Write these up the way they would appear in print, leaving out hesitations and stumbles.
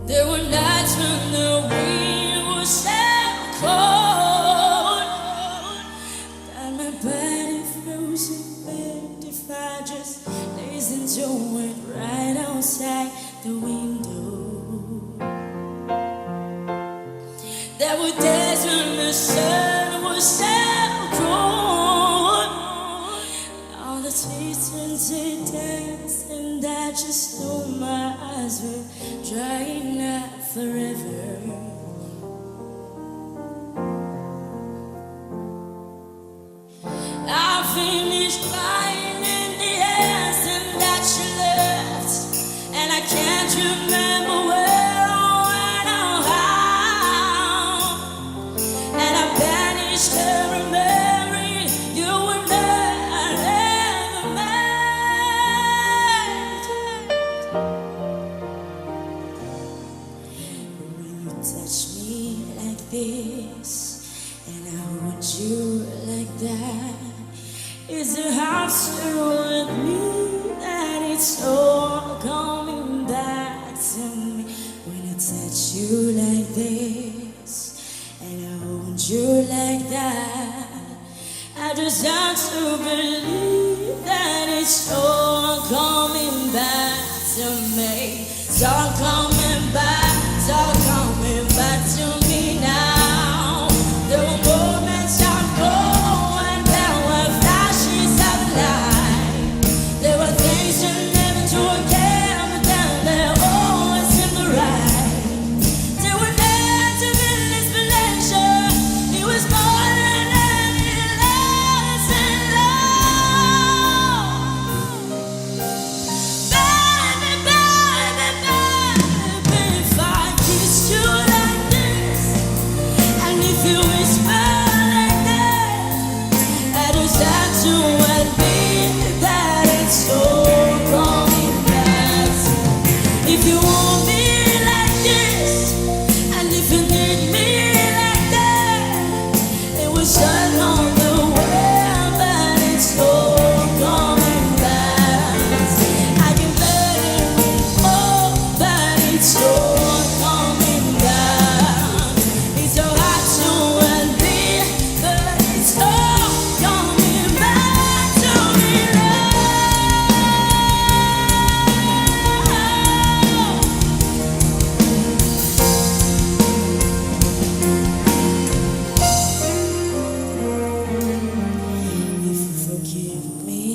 There were nights when the wind was so cold, and my body frozen bed if I just listened to it right outside the window. There were days when the sun was so cold, all the seasons it danced, and I just knew my eyes were drying up forever. I finished crying in the answer that she left, and I can't remember where or when or how, and I banished her memory. You were not ever made. When you touch me like this, and I want you like that, is it hard to admit that it's all coming back to me? When I touch you like this, and I hold you like that, I just have to believe that it's all coming back to me. It's all coming back, it's all coming back to me now. There were moments I'd go and there were flashes of light. There were things you never do again, but then they're always in the right. There were nights of endless pleasure. It was more than any less in love. Baby, baby, baby, if I kissed you like this, and if you whisper like that, I just have to admit that it's all coming back. If you want me like this, and if you need me like that, it was done on the way, but it's all coming back. I can let it all, but it's all coming back. It's so hard to admit, but it's all coming back to me now. If you forgive me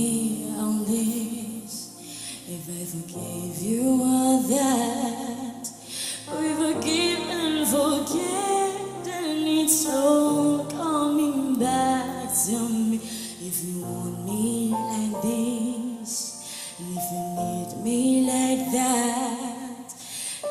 on this, if I forgave you all that, we forgive and forget, and it's all coming back to me. If you want me like this, and if you need me like that,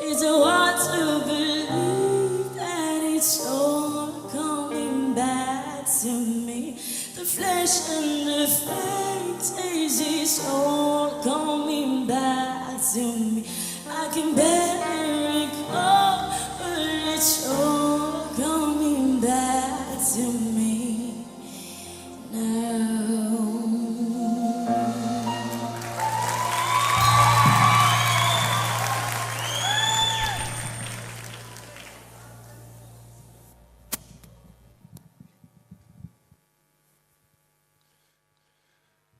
it's so hard to believe that it's all coming back to me. The flesh and the fantasies is all coming back to me. I can barely recall, but it's all coming back to me now.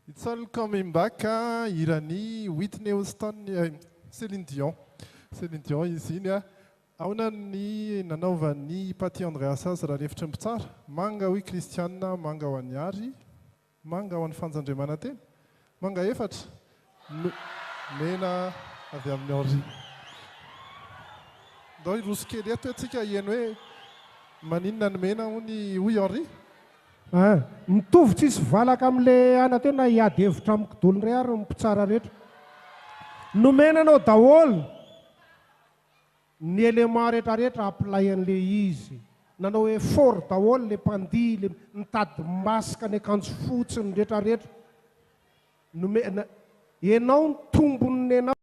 It's all coming back, Irani, Whitney Houston, Céline Dion. Céline Dion izy iny a. Ahoana ny nanaovan'ny Paty Andréas azy raha revitra ny mpitsara? Manga hoe Kristiana, manga ho an'ny Ary, manga ho an'ny Fanjandriamanantena, manga efatra, mena avy amin'ny Henri. Ndao roso kely eto atsika hieno hoe maninona ny mena hoy Henri? Mitovy tsisy valaka amin'ilay ana teo na hiady hevitra amin'ny kidolony ray ary ny mpitsara rehetra. Nomenanao daholo ny élément rehetrarehetra apply an'ilay izy. Nanao effort daholo le mpandihy, le mitady masaka ny akanjo fotsiny rehetrarehetra. Enao ny tombony anao.